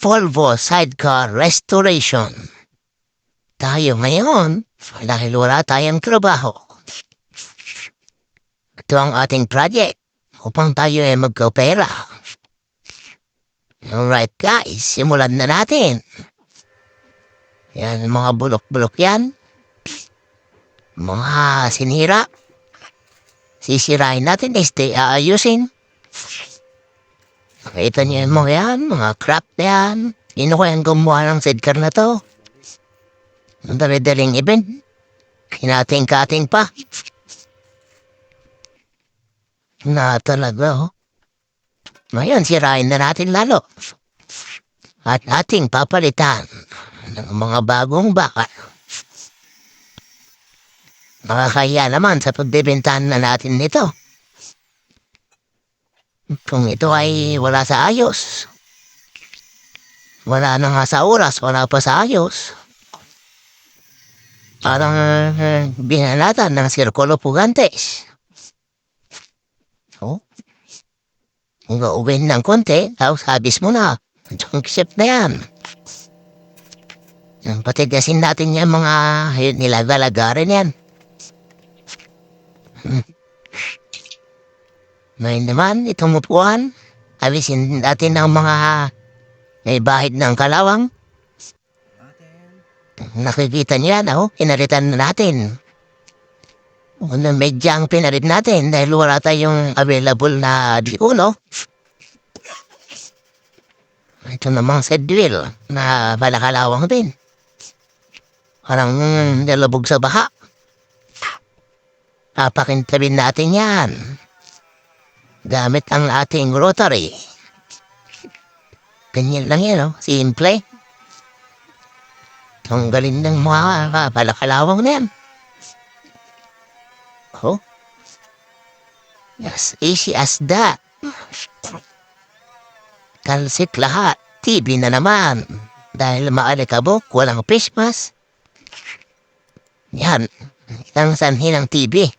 Volvo Sidecar Restoration. Tayo ngayon, dahil wala tayong trabaho. Ito ang ating project upang tayo ay magkapera. Alright guys, simulan na natin. Yan, mga bulok-bulok yan. Mga sinira. Sisirain natin, aayusin. Nakita niyo mo yan, mga crap na yan. Sino ko yung gumawa ng sidecar na to? Ang dali-daling event. Kinating-kating pa. Na talaga, oh. Ngayon, sirain na natin lalo. At ating papalitan ng mga bagong bakal. Nakakaya naman sa pagbibintahan na natin nito. Kung ito ay wala sa ayos. Wala na nga sa oras, wala pa sa ayos. Parang binalatan ng sirkulo pugantes. Oh. Kung gawin ng konti, tapos habis mo na. Junk ship na yan. Patigasin natin yung mga nilagalagarin yan. Ngayon naman, itong upuan, alisin natin ng mga may bahid ng kalawang. Nakikita niyo yan, oh, pinaritan na natin. Unang medyang pinarit natin dahil wala tayong available na diuno. Ito namang set wheel na balakalawang din. Parang nalabog sa baha. Papakintabin natin yan. Gamit ang ating rotary. Ganyan lang yan, oh. Simple. Ang galing ng mga balakalawang na yan. Oh. As easy as that. Talsik lahat. TV na naman. Dahil maalikabok, walang face mask. Yan. Isang sanhi ng TV.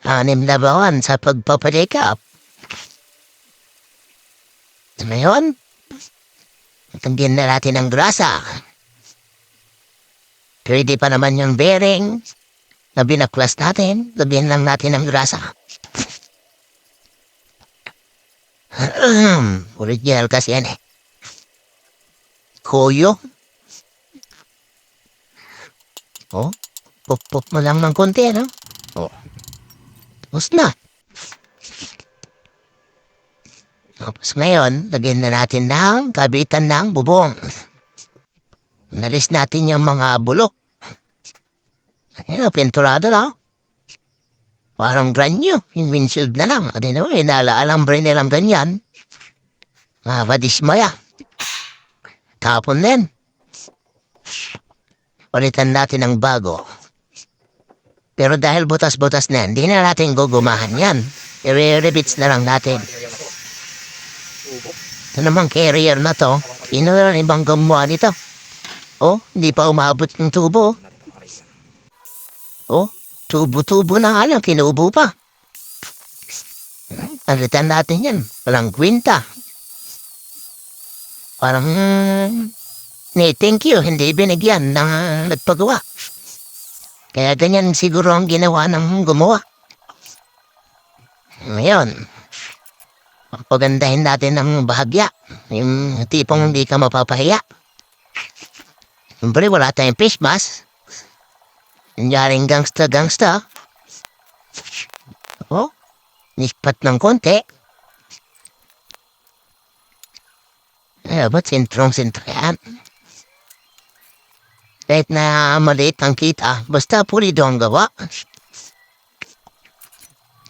6 na buwan sa pagpapalikap. Ngayon, tanggihan na natin ang grasa. Pwede pa naman yung bearing na binaklas natin. Lagyan lang natin ang grasa. Original kasi yan eh. Koyo. Oh, pop-pop mo lang ng konti, no? Oh. Tapos na. Tapos ngayon, lagyan na natin ng kabitan ng bubong. Nalis natin yung mga bulok. Ayan, pinturado na. Parang brand new. Yung windshield na lang. Adi naman, inalaalambre nilang ganyan. Vadismaya. Tapon din. Palitan natin ng bago. Pero dahil butas-butas na, hindi na natin gugumahan yan. I-rebits na lang natin. Ito namang carrier na to. Sino na ibang gumawa nito? Oh, hindi pa umabot ng tubo. Oh, tubo-tubo na nga lang, kinubo pa. Palitan natin yan. Walang kwinta. Parang, thank you, hindi binigyan ng nagpagawa. Kaya ganyan siguro ang ginawa ng gumawa. Ngayon, pagandahin natin ang bahagya. Yung tipong hindi ka mapapahiya. Siyempre, wala tayong face mask. Nangyaring gangsta-gangsta. Oh, nispat ng konti. Eh, ba't sentrong-sentro yan? Kahit na maliit ang kita, basta pulido ang gawa.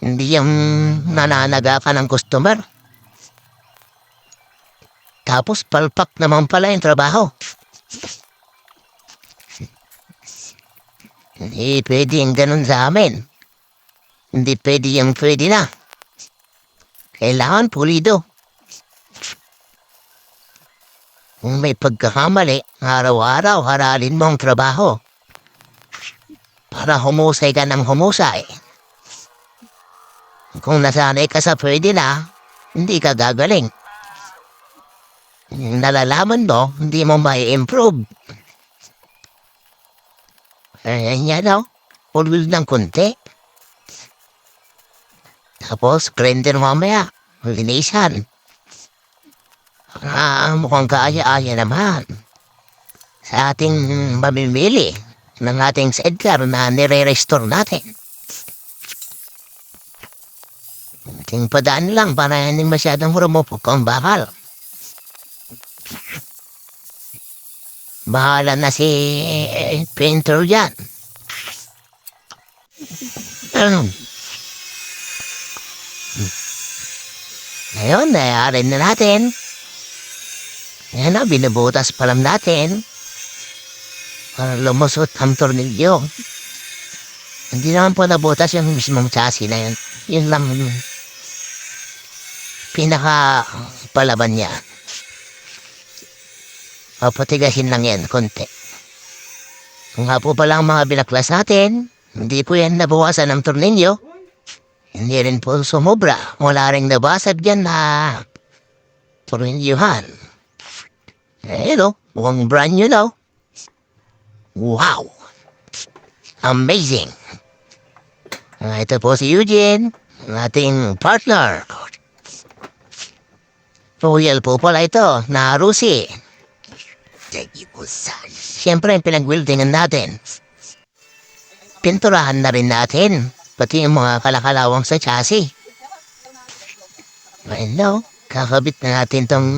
Hindi yung nananaga ka ng customer. Tapos palpak naman pala yung trabaho. Hindi pwede yung ganun sa amin. Hindi pwede yung pwede na. Kailangan pulido. Kung may pagkakamali, araw-araw haralin mo ang trabaho. Para humusay ka ng humusay. Kung nasanay ka sa pwede na, hindi ka gagaling. Nalalaman mo, hindi mo may improve. Yan o, pulwil ng kunti. Tapos, grinder mamaya, linisan. Mukhang kaaya-aya naman sa ating mamimili ng ating sidecar na nire-restore natin. Ating padaan lang para hindi masyadong rumupok ang bakal. Bahala na si painter dyan. Ano? Ngayon, nayari na natin. Yan na, binubutas pa lang natin. Para lumusot ang tornilyo. Hindi naman po nabutas yung mismong chassis na yun. Yun lang pinaka palaban niya. Papatigasin lang yan, konti. Kung nga po pala ang mga binaklas natin, hindi po yan nabawasan ng tornilyo. Hindi rin po sumobra. Wala rin nabasag dyan na tornilyuhan. Mukhang brand new daw. Wow! Amazing! Ito po si Eugene, ang ating partner. Royal po pala ito, na Rusi. Siyempre, pinag-weldingan natin. Pinturahan na rin natin, pati yung mga kalakalawang sa chassis. Well, kakabit na natin tong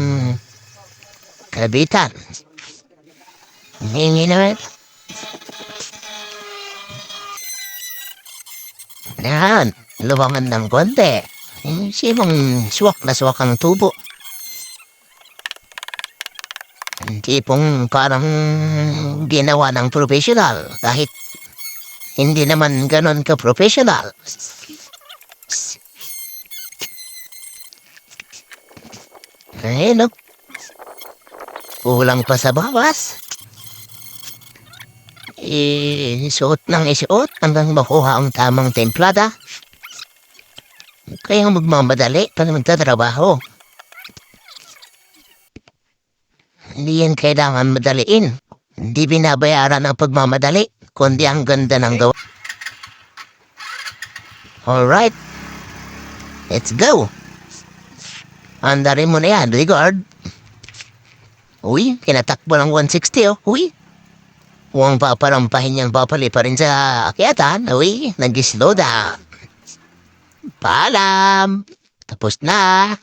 kalabitan. Hingi naman. Yan, luwangan ng konti. Sibang swak na swak ang tubo. Tipong parang ginawa ng professional kahit hindi naman ganon ka-professional. Ayun, kulang pa sa bawas. Isuot ng isuot hanggang makuha ang tamang templada. Kaya magmamadali para magtatrabaho. Hindi yan kailangan madaliin. Hindi binabayaran ang pagmamadali, kundi ang ganda ng gawa. Alright. Let's go. Andarin mo na yan, regard. Uy, kinatakbo ng 160 oh. Uy. Huwag paparampahin niyang papali pa rin sa akyatan. Uy, nag-slow down. Paalam. Tapos na.